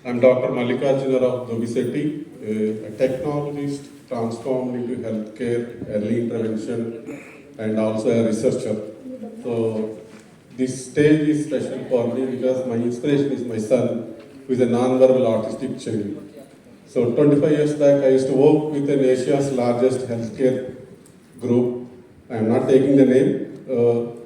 I'm Dr. Mallikarjuna of Dubisetty, a technologist transformed into healthcare, early intervention, and also a researcher. So this stage is special for me because my inspiration is my son, who is a non-verbal autistic child. So 25 years back, I used to work with an Asia's largest healthcare group. I am not taking the name.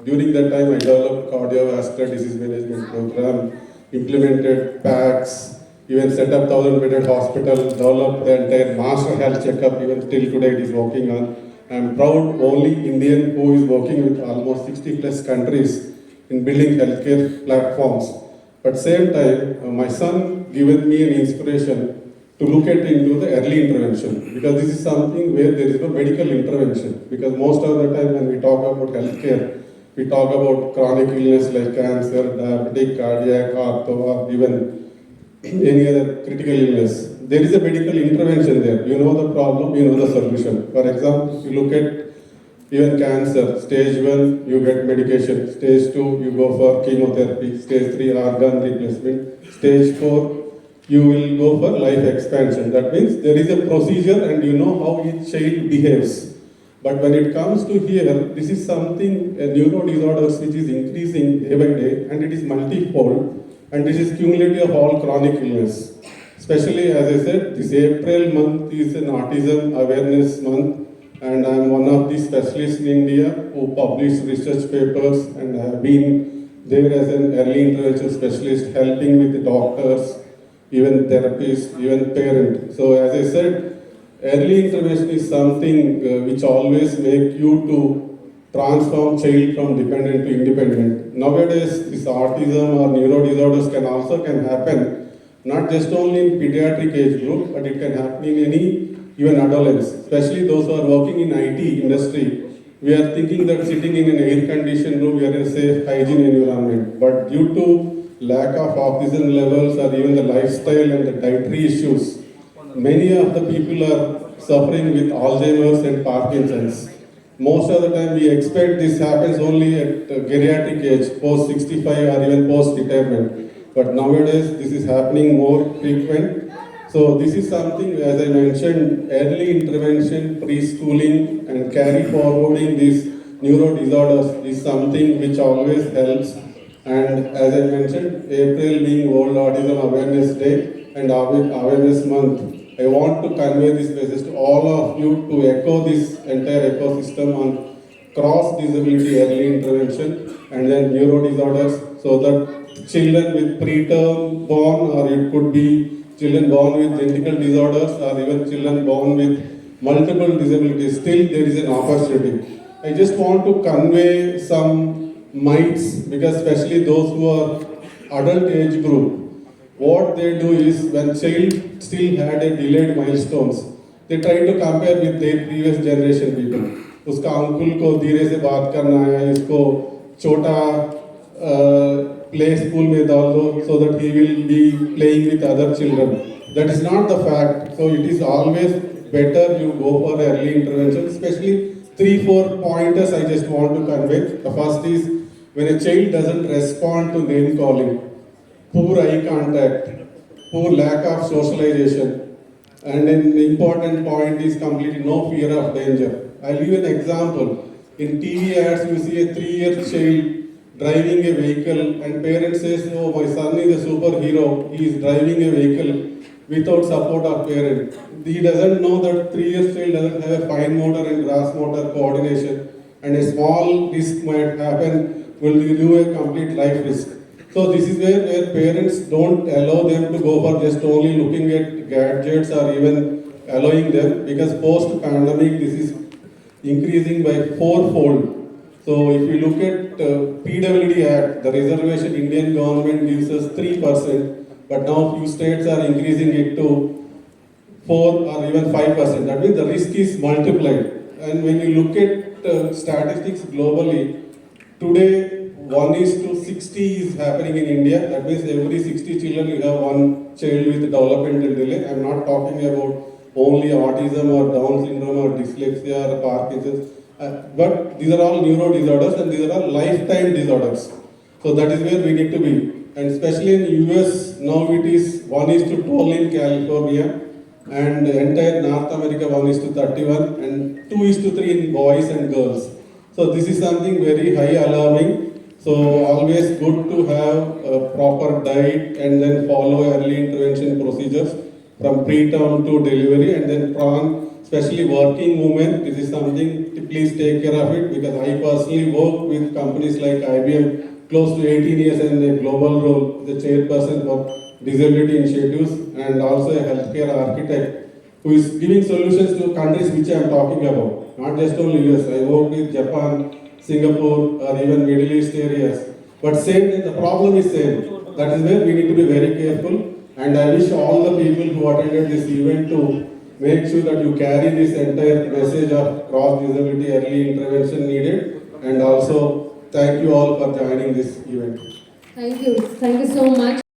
During that time, I developed cardiovascular disease management program, implemented PACs, even set up 1,000-bedded hospital, developed the entire master health checkup, even till today it is working on. I am proud only Indian who is working with almost 60 plus countries in building healthcare platforms. But same time, my son given me an inspiration to look at into the early intervention, because this is something where there is no medical intervention, because most of the time when we talk about healthcare, we talk about chronic illness like cancer, diabetic, cardiac, ortho, or even any other critical illness. There is a medical intervention there. You know the problem, you know the solution. For example, if you look at even cancer, stage 1, you get medication. Stage 2, you go for chemotherapy. Stage 3, organ replacement. Stage 4, you will go for life expansion. That means there is a procedure and you know how each child behaves. But when it comes to here, this is something, a neuro disorders which is increasing day by day, and it is multifold, and this is cumulative of all chronic illness. Especially, as I said, this April month is an Autism Awareness Month, and I am one of the specialists in India who publish research papers and have been there as an early intervention specialist, helping with the doctors, even therapists, even parents. So as I said, early intervention is something which always make you to transform child from dependent to independent. Nowadays, this autism or neuro disorders can happen not just only in pediatric age group, but it can happen in any even adolescents, especially those who are working in IT industry. We are thinking that sitting in an air-conditioned room, we are in a safe hygiene environment. But due to lack of oxygen levels or even the lifestyle and the dietary issues, many of the people are suffering with Alzheimer's and Parkinson's. Most of the time we expect this happens only at geriatric age, post 65 or even post retirement. But nowadays this is happening more frequent. So this is something, as I mentioned, early intervention, preschooling and carry forwarding these neuro disorders is something which always helps. And as I mentioned, April being World Autism Awareness Day and Awareness Month, I want to convey this message to all of you to echo this entire ecosystem on cross-disability early intervention and then neuro disorders, so that children with preterm born, or it could be children born with genetical disorders, or even children born with multiple disabilities, still there is an opportunity. I just want to convey some myths, because especially those who are adult age group, what they do is when child still had a delayed milestones, they try to compare with their previous generation people. उसका अंकुल को धीरे से बात करना है, इसको छोटा play school में डाल दो, so that he will be playing with other children. That is not the fact. So it is always better you go for early intervention, especially 3-4 pointers I just want to convey. The first is, when a child doesn't respond to name calling, poor eye contact, poor lack of socialization, and an important point is completely no fear of danger. I'll give an example. In TV ads, you see a 3-year child driving a vehicle, and parents says, "Oh, my son is a superhero. He is driving a vehicle without support of parent." He doesn't know that 3-year child doesn't have a fine motor and gross motor coordination, and a small risk might happen, will give you a complete life risk. So this is where parents don't allow them to go for just only looking at gadgets or even allowing them, because post-pandemic this is increasing by 4-fold. So if you look at PWD Act, the reservation Indian government gives us 3%, but now few states are increasing it to 4 or even 5%. That means the risk is multiplied. And when you look at statistics globally, today 1:60 is happening in India. That means every 60 children you have one child with developmental delay. I am not talking about only autism or Down syndrome or dyslexia or Parkinson's. But these are all neuro disorders, and these are all lifetime disorders. So that is where we need to be. and especially in US now it is 1:12 in California, and entire North America 1:31, and 2:3 in boys and girls. So this is something very high alarming. So always good to have a proper diet and then follow early intervention procedures from preterm to delivery, and then from especially working women. This is something to please take care of it, because I personally work with companies like IBM close to 18 years in a global role, the chairperson for disability initiatives and also a healthcare architect who is giving solutions to countries which I am talking about, not just only US. I work with Japan, Singapore, or even Middle East areas. But same, the problem is same. That is where we need to be very careful. And I wish all the people who attended this event to make sure that you carry this entire message of cross disability early intervention needed. And also thank you all for joining this event. Thank you so much.